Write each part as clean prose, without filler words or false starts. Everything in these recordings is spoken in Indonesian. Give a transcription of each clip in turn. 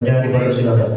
Ya, dipersilakan.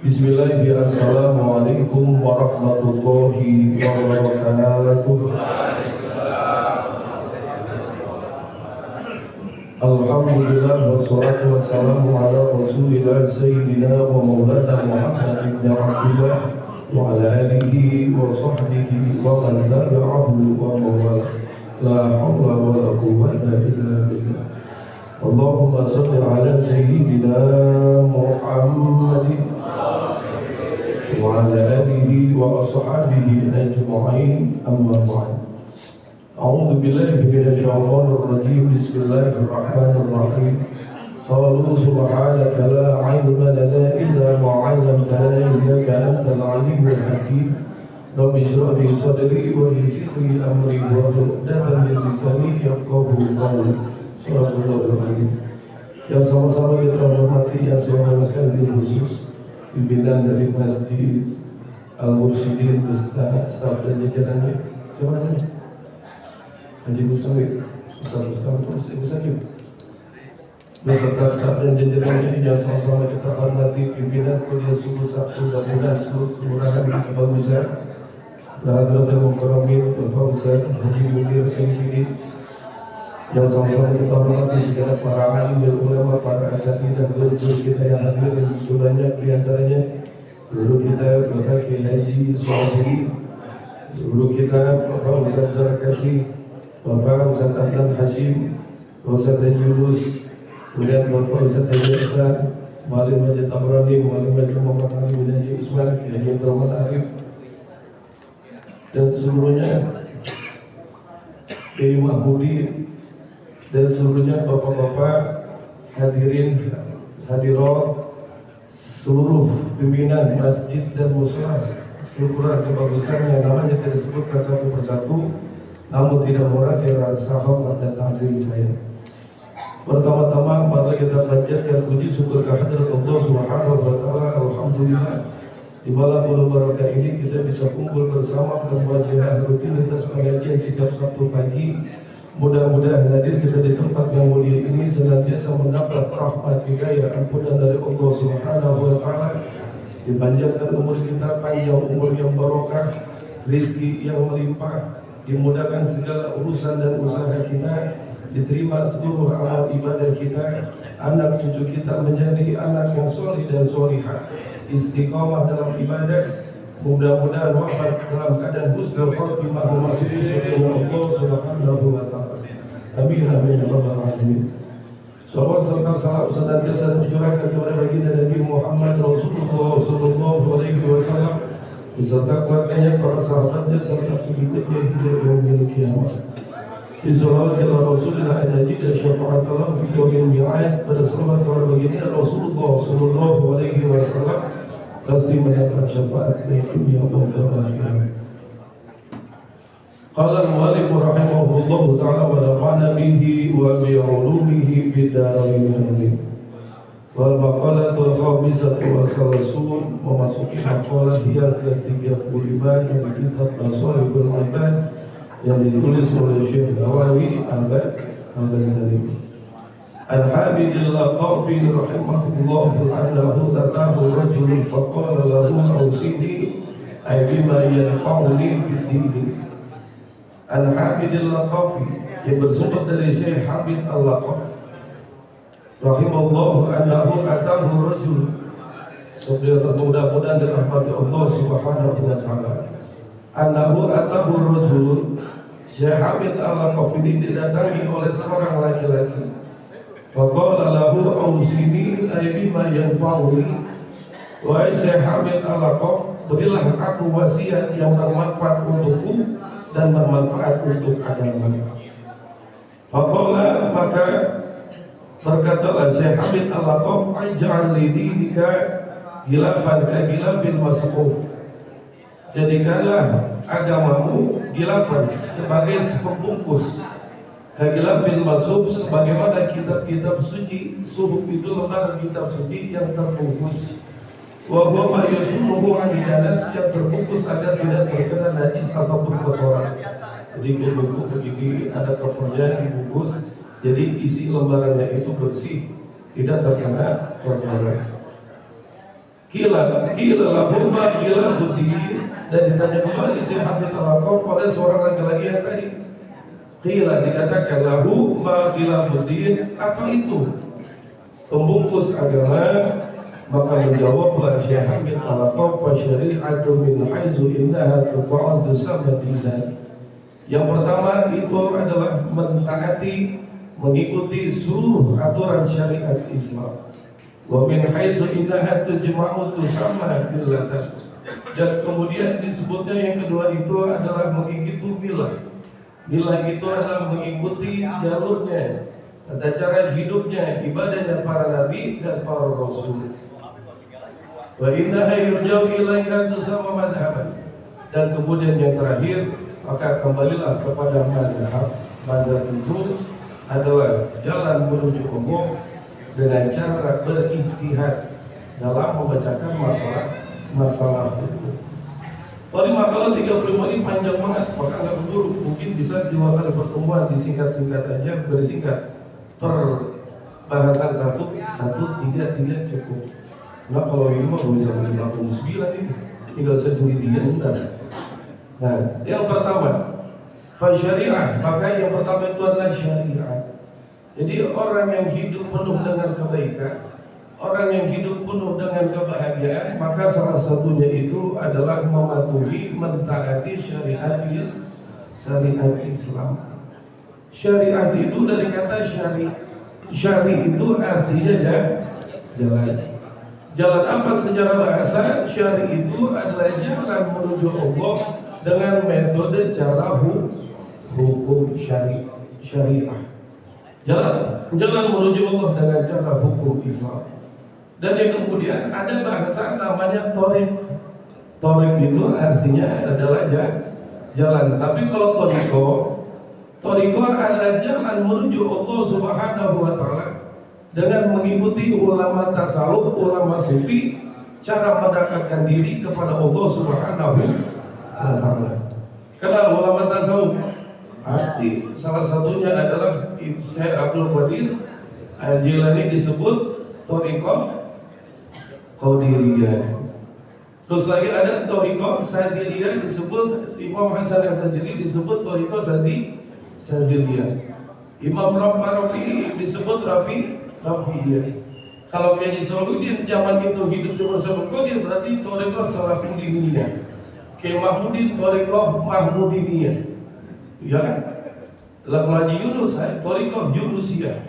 Bismillahirrahmanirrahim. Assalamualaikum warahmatullahi wabarakatuh. Alhamdulillah wassalatu wassalamu ala Rasulillah sayyidina wa maulana Muhammad ibn Abdullah wa ala alihi wa sahbihi wa man tabi'ahu wa mawala. La hawla wa la quwwata illa billah. Allahumma shalli ala sayyidina Muhammadin وعلى آله وأصحابه أجمعين أما بعد أعوذ بالله من الشيطان الرجيم بسم الله الرحمن الرحيم قالوا سبحانك لا علم لنا إلا ما علمتنا إنك أنت العليم الحكيم رب اشرح لي صدري ويسر لي أمري واحلل عقدة من لساني يفقهوا قولي صدق الله العظيم. Yang sama-sama kita hormati yang saya hormatkan di khusus pimpinan dari Masjid Al-Mursyidin beserta staf dan jajarannya. Siapa namanya? Haji Mustawid, Ustaz Mustawid beserta staf dan jajarannya yang sama-sama kita hormati pimpinan Kuliah Subuh Sabtu dan seluruh kelurahan di Kebagusan Bahadratul Mukarramin Bapak Ustaz Haji Munir MPD yang sama-sama kita hormati segala para alim dan ulama, para asatidzah, guru kita yang hadir dan begitu banyak di antaranya guru kita Bapak Kiai Haji Sohri, guru kita Bapak Ustaz Zarkasi, Bapak Ustaz Adnan Hashim, Ustaz Yunus, kemudian Bapak Ustaz Haji Hasan, Malim Majid Amrani, Malim Majid Muhammad Ali bin Haji Usman, Haji Abdurrahman Arif, dan seluruhnya Kiai Mahmudi dan seluruhnya bapak-bapak hadirin hadirat, seluruh pimpinan masjid dan muslah seluruh kebagusan yang namanya tidak disebutkan satu persatu, namun tidak murah saya rasa hormat dan takzim saya. Pertama-tama mari kita panjatkan puji syukur kehadirat Allah Subhanahu wa taala. Alhamdulillah di malam penuh barakah ini kita bisa kumpul bersama dalam wajah rutinitas pengajian setiap Sabtu pagi. Mudah-mudahan hadir kita di tempat yang mulia ini senantiasa mendapat rahmat hidayah ampunan dari Allah Subhanahu wa taala. Dipanjangkan umur kita, panjang umur yang barokah, rezeki yang melimpah, dimudahkan segala urusan dan usaha kita, diterima seluruh amal ibadah kita, anak cucu kita menjadi anak yang soleh dan solihah, istiqamah dalam ibadah. Mudah-mudahan wafat dalam keadaan husnul khotimah masuk di surga Allah Subhanahu wa taala. Amin amin ya rabbal alamin. Salawat serta salam senantiasa tercurahkan kepada baginda Nabi Muhammad Rasulullah sallallahu alaihi wasallam beserta keluarganya, para sahabatnya serta pengikutnya hingga yaumil kiamat. Salawat ala Rasulillah an-naji dan syafaat Allah fi yaumil mi'ad. Pada salawat kepada baginda Rasulullah sallallahu alaihi wasallam pasti mendapat syafaat di dunia maupun akhirat. Qala al-mu'allif rahimahullah ta'ala wa nafa'ana bihi wa bi 'ulumihi fid dharain amin. Wal maqalatul khamisatu wa salasun, memasuki maqalah yang ke-35 dari kitab Masalihul Ibad yang ditulis oleh Syekh Nawawi Al-Ghazali. Al-Habib Al-Laqafi rahimahullah annahu atahu rajulun faqala lahu awsini ay bima yanfa'uni fid din. Al-Habib Al-Laqafi yang bersumber dari Syekh Habib Al-Laqafi rahimahullah annahu atahu rajul, semoga mudah-mudahan dirahmati Allah Subhanahu wa taala. Annahu atahu rajul, Syekh Habib Al-Laqafi didatangi oleh seorang laki-laki. Faqala lahu awsini ay bima yanfa'uni. Wahai Syekh Habib Al-Laqafi, berilah aku wasiat yang bermanfaat untukku dan bermanfaat untuk agama. Faqala, maka berkatalah Syekh Habib Al-Laqafi, ij'al li dinika khilafan ka khilafil masquf. Jadikanlah agamamu khilafan sebagai pembungkus, khilafil masquf sebagaimana kitab-kitab suci. Suhuf itu lembar kitab suci yang terbungkus. Wa huwa ma yasumuhu anidanas, yang terbungkus agar tidak terkena najis ataupun kotoran. Jadi buku begini ada covernya dibungkus, jadi isi lembarannya itu bersih, tidak terkena kotoran. Kila lahumma kila khudi, dan ditanya kembali Syekh Habib Al-Laqafi pada seorang laki-laki yang tadi. Kila, dikatakan lahu ma kila khudi, apa itu pembungkus agama? Maka menjawablah Syekh Habib Al-Laqafi, fa syari'atu min haitsu innaha tuqa'u tusamma dinan. Yang pertama itu adalah mentaati, mengikuti seluruh aturan syariat Islam. Wa min haitsu innaha tujma'u tusamma billatan. Dan kemudian disebutnya yang kedua itu adalah mengikuti milah. Milah itu adalah mengikuti jalurnya, tata cara hidupnya, ibadahnya para nabi dan para rasul. Wa innaha yurja'u ilaiha tusamma madhhaban. Dan kemudian yang terakhir, maka kembalilah kepada madhab. Madhab itu adalah jalan menuju Allah dengan cara beristihad dalam membacakan masalah hukum. Oleh makalah 35 ini panjang banget, maka nggak keburu. Mungkin bisa 2 kali pertemuan, disingkat-singkat aja, bersingkat per bahasan satu, 3 cukup. Nah kalau ini mah bisa 59 ini, tinggal saya sendirian bentar. Nah, yang pertama, fasyariah, maka yang pertama itu adalah syariat. Jadi orang yang hidup penuh dengan kebaikan, orang yang hidup penuh dengan kebahagiaan, maka salah satunya itu adalah mematuhi, mentaati syariat Islam. Syariat itu dari kata syari. Syari itu artinya jalan. Jalan apa secara bahasa? Syari itu adalah jalan menuju Allah dengan metode cara hukum syariah. Jalan menuju Allah dengan cara hukum Islam. Dan yang kemudian ada bahasa namanya torik. Torik itu artinya adalah jalan. Tapi kalau toriko adalah jalan menuju Allah Subhanahu wa taala dengan mengikuti ulama tasawuf, ulama sufi, cara mendekatkan diri kepada Allah Subhanahu wa taala. Kenal ulama tasawuf? Pasti salah satunya adalah Syekh Abdul Qadir Al-Jilani, disebut Thariqah Qadiriyah. Terus lagi ada Thariqah Sadiliyah, disebut Imam Hasan As-Sadili, disebut Thariqah Sadiliyah. Imam Rafi'i disebut Rafi'iyah. Kalau kayak di Salahuddin zaman itu hidup bersama Qadir, berarti Thariqah Salahuddiniyah. Kayak Mahmudin Thariqah Mahmudiniyah. Ya kan? Kalau Haji Yunus, Thariqah Yunusiyah.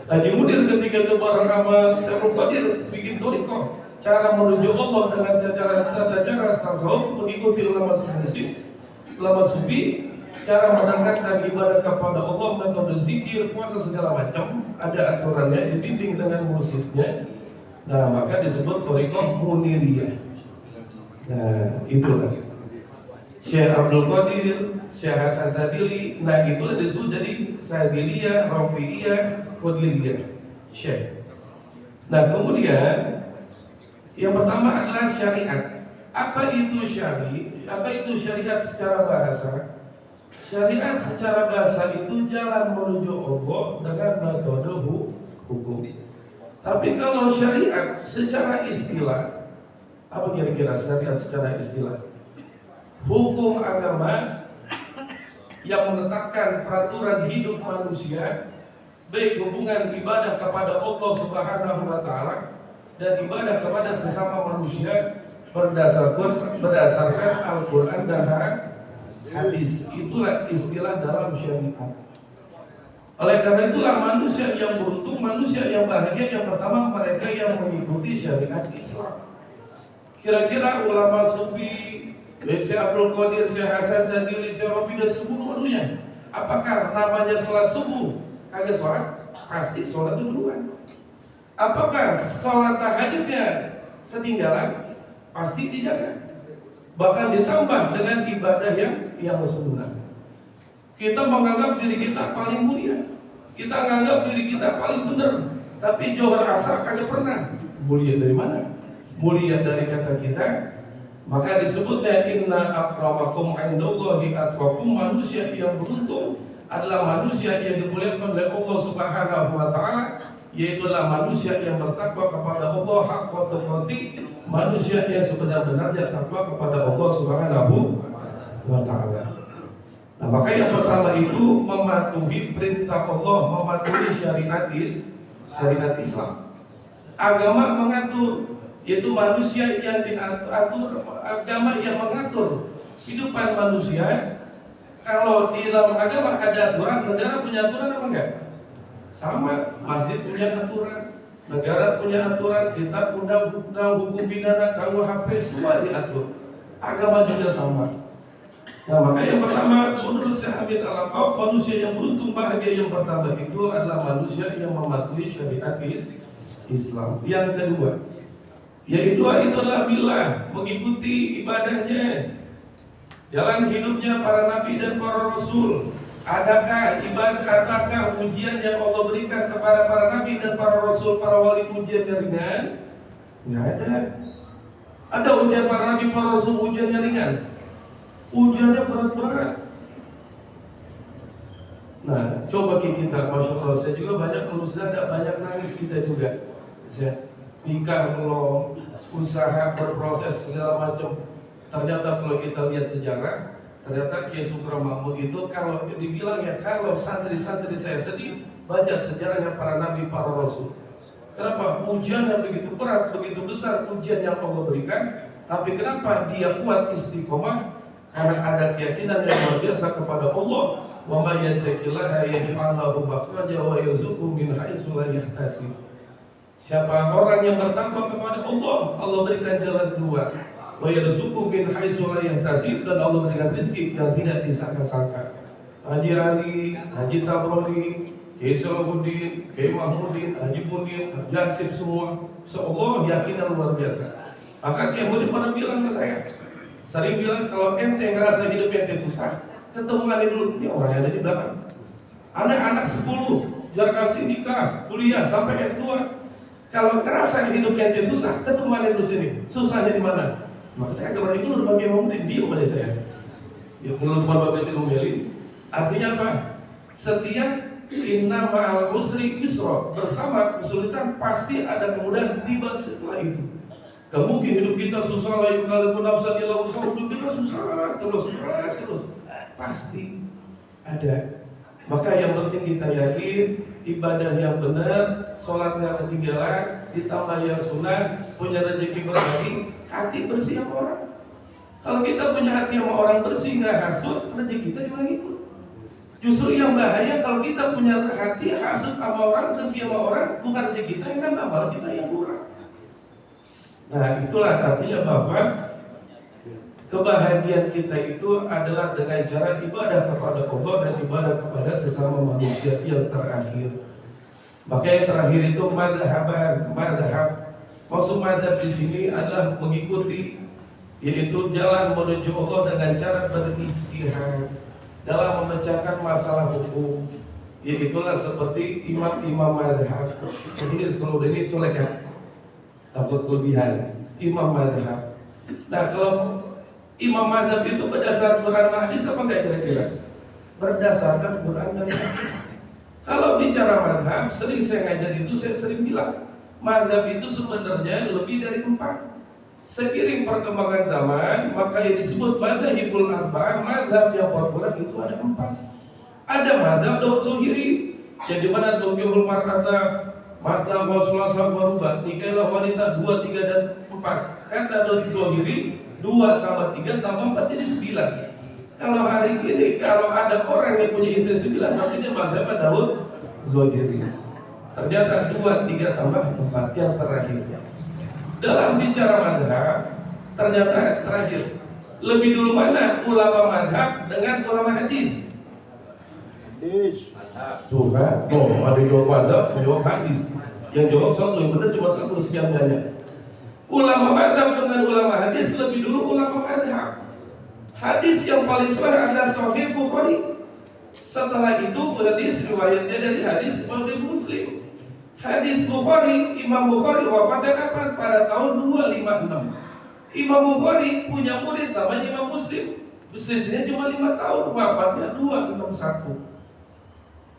Haji Mudir ketika itu bareng sama Syekh Qadir bikin thariqah, cara menuju Allah dengan tata cara tasawuf, mengikuti ulama sufi, cara mendekatkan ibadah kepada Allah, metode zikir, puasa segala macam, ada aturannya, dibimbing dengan musiknya. Nah, maka disebut thariqah Muniriyah. Nah, itulah Syekh Abdul Qadir, Syekh Hasan Sadili. Nah, itulah disebut jadi Sadiliyah, Rafi'iyah, Qadiriyah, Syekh. Nah, kemudian yang pertama adalah syariat. Apa itu syari? Apa itu syariat secara bahasa? Syariat secara bahasa itu jalan menuju Allah dengan metode hukum. Tapi kalau syariat secara istilah, apa kira-kira syariat secara istilah? Hukum agama yang menetapkan peraturan hidup manusia, baik hubungan ibadah kepada Allah Subhanahu wa taala dan ibadah kepada sesama manusia berdasarkan Al-Qur'an dan hadis. Itulah istilah dalam syariat. Oleh karena itulah manusia yang beruntung, manusia yang bahagia yang pertama mereka yang mengikuti syariat Islam. Kira-kira ulama sufi, Syekh Abdul Qadir, Syekh Hasan Sadili, Syekh Rabi dan semuanya, apakah namanya sholat subuh kagak sholat? Pasti sholat duluan. Apakah sholat tahajudnya ketinggalan? Pasti dijaga. Bahkan ditambah dengan ibadah yang sunnah. Kita menganggap diri kita paling mulia, kita menganggap diri kita paling benar, tapi johor asar kagak pernah. Mulia dari mana? Mulia dari kata kita. Maka disebutnya inna akramakum indallahi atqakum. Manusia yang beruntung adalah manusia yang dimuliakan oleh Allah Subhanahu wa taala, yaitulah manusia yang bertakwa kepada Allah haqqa tuqatih, manusia yang sebenar-benarnya takwa kepada Allah Subhanahu wa taala. Nah, maka yang pertama itu mematuhi perintah Allah, mematuhi syariat Islam. Agama mengatur, yaitu manusia yang diatur, agama yang mengatur kehidupan manusia. Kalau di dalam agama ada aturan, negara punya aturan apa enggak? Sama, masjid punya aturan, negara punya aturan, kitab undang-undang hukum pidana, KUHP semua diatur. Agama juga sama. Nah, maka yang pertama menurut Syekh Hamid Al-Aqab, manusia yang beruntung bahagia yang pertama itu adalah manusia yang mematuhi syariat Islam. Yang kedua, yaitu adalah billah, mengikuti ibadahnya, jalan hidupnya para nabi dan para rasul. Adakah ibadah, adakah ujian yang Allah berikan kepada para nabi dan para rasul, para wali ujian yang ringan? Nggak ada. Ada ujian para nabi, para rasul ujian yang ringan? Ujiannya berat-berat. Nah, coba kita, masya Allah, saya juga banyak lulus dada, banyak nangis kita juga. Saya nikah belum, usaha berproses segala macam. Ternyata kalau kita lihat sejarah, ternyata Kiai Sukro Mahmud itu kalau dibilang ya, kalau santri-santri saya sedih baca sejarahnya para nabi, para rasul. Kenapa? Ujian yang begitu berat, begitu besar ujian yang Allah berikan, tapi kenapa dia kuat istiqomah? Karena ada keyakinan yang luar biasa kepada Allah. Wa may yattaqillaha yaj'al lahu makhraja wa yarzuqhu min haitsu la yahtasib. Siapa orang yang bertakwa kepada Allah, Allah berikan jalan keluar. Wa yarzuqhu min haitsu la yahtasib, dan Allah berikan rezeki yang tidak disangka-sangka. Haji Ali, Haji Tabrani, Kiai Salahuddin, Kiai Mahmudin, Haji Mudin, Haji Asif, semua seolah yakin yang luar biasa. Maka Kiai Mudin pernah bilang ke saya, sering bilang kalau ente ngerasa hidup ente susah, ketemu ane dulu. Ini orang yang ada di belakang. Anak-anak 10 jar kasih nikah, kuliah sampai S2. Kalau ngerasa hidup ente susah, ketemu ane dulu sini. Susahnya di mana? Maka saya kemarin dulu bagi Imam dia kepada saya. Ya menurut Bapak Presiden Umeli, artinya apa? Setiap inna ma'al usri yusra, bersama kesulitan pasti ada kemudahan tiba setelah itu. Gak mungkin hidup kita susah, la yukallifu nafsan illa wus'aha, hidup kita susah terus, pasti ada. Maka yang penting kita yakin ibadah yang benar, sholat nggak ketinggalan, ditambah yang sunnah, punya rezeki berbagi, hati bersih sama orang. Kalau kita punya hati sama orang bersih, nggak hasut, rezeki kita juga ngikut. Justru yang bahaya kalau kita punya hati hasut sama orang, dengki sama orang, bukan rezeki kita yang nambah, malah kita yang kurang. Nah, itulah artinya bahwa kebahagiaan kita itu adalah dengan cara ibadah kepada Allah dan ibadah kepada sesama manusia yang terakhir. Maka yang terakhir itu madhab. Maksud madhab di sini adalah mengikuti, yaitu jalan menuju Allah dengan cara berijtihad dalam memecahkan masalah hukum. Yaitulah seperti imam-imam madhab. Ini kalau ini colek ya, takut kelebihan imam madhab. Nah, kalau imam madhab itu berdasar Quran hadis apa enggak kira-kira? berdasarkan Quran dan hadis. Kalau bicara madhab, sering saya ngajar itu, saya sering bilang madhab itu sebenarnya lebih dari 4. Seiring perkembangan zaman, maka yang disebut madhabul arba', madhab yang populer itu ada 4. Ada madhab Daud Zuhiri, jadi mana tunggihul mar'ata, madhab wasulasa warubat, nikailah wanita 2, 3 dan 4. Kata Daud Zuhiri 2 tambah 3 tambah 4 jadi 9. Kalau hari ini, kalau ada orang yang punya istri 9, berarti dia mazhab Daud Zuhiri. Ternyata 2, 3 tambah 4 yang terakhir. Dalam bicara mazhab, ternyata terakhir. Lebih dulu mana ulama mazhab dengan ulama hadis? Tuh kan, ada jawab mazhab, jawab hadis. Yang jawab satu, yang benar cuma satu, sekian banyak. Ulama mazhab dengan ulama hadis lebih dulu ulama mazhab. Hadis yang paling sahih adalah Sahih Bukhari. Setelah itu hadis riwayatnya dari hadis Muslim. Hadis Bukhari, Imam Bukhari wafatnya kapan? Pada tahun 256. Imam Bukhari punya murid namanya Imam Muslim. Selisihnya cuma 5 tahun, wafatnya 261.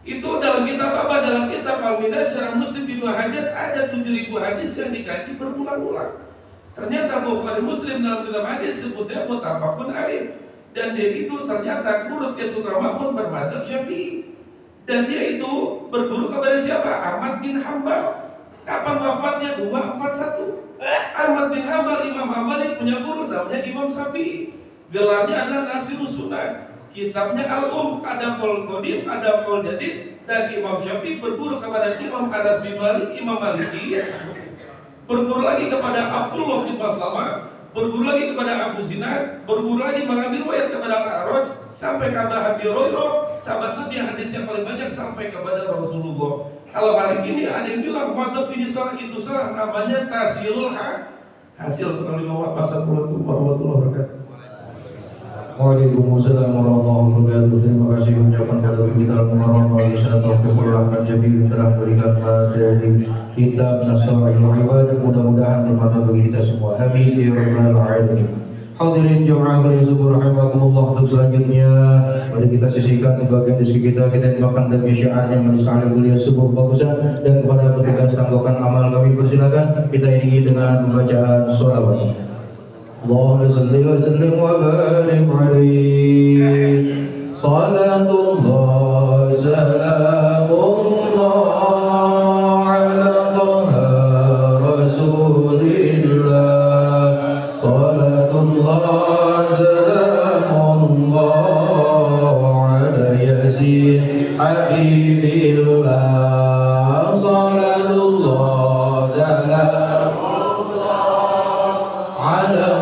Itu dalam kitab apa? Dalam kitab Al-Minhaj Syarah Muslim Ibnu Hajar ada 7.000 hadis yang dikaji berulang-ulang. Ternyata Bukhari Muslim dalam kitab hadis sebutnya muttafaqun alaih, dan dia itu ternyata menurut Sutra Makmun bermadzhab Syafi'i, dan dia itu berguru kepada siapa? Ahmad bin Hambal. Kapan wafatnya? 241. Ahmad bin Hambal, Imam Hambali punya guru namanya Imam Syafi'i. Gelarnya adalah Nasirus Sunnah. Kitabnya Al-Um, ada Qaul Qadim, ada Qaul Jadid, dan Imam Syafi'i berguru kepada Imam Anas bin Malik, Imam Maliki. Berguru lagi kepada Abdullah bin Maslamah, berguru lagi kepada Abu Zinad, berguru lagi mengambil riwayat kepada Al-A'raj sampai kepada Abi Hurairah, sahabat Nabi yang hadis yang paling banyak sampai kepada Rasulullah. Kalau hari ini ada yang bilang madzhab ini salah itu salah, namanya tasilul hasil. Assalamualaikum warahmatullahi wabarakatuh. Waalaikumsalam warahmatullahi wabarakatuh. Terima kasih ucapan pada kita Al-Muharram Taufiqur Rahman Jamil telah berikan materi kitab Nasrul Ibadah, mudah-mudahan bermanfaat bagi kita semua. Amin ya rabbal alamin. Hadirin jamaah yang rahimakumullah, untuk selanjutnya mari kita sisihkan sebagian rezeki kita makan demi syiar yang menisahkan beliau sebuah bagusan, dan kepada petugas tanggokan amal kami persilakan kita iringi dengan pembacaan sholawat. Allahumma salli wa sallim wa barik alaihi. Salatullah salamullah ala taha rasulillah. Salatullah salamullah ala yasin habibillah. Salatullah salamullah ala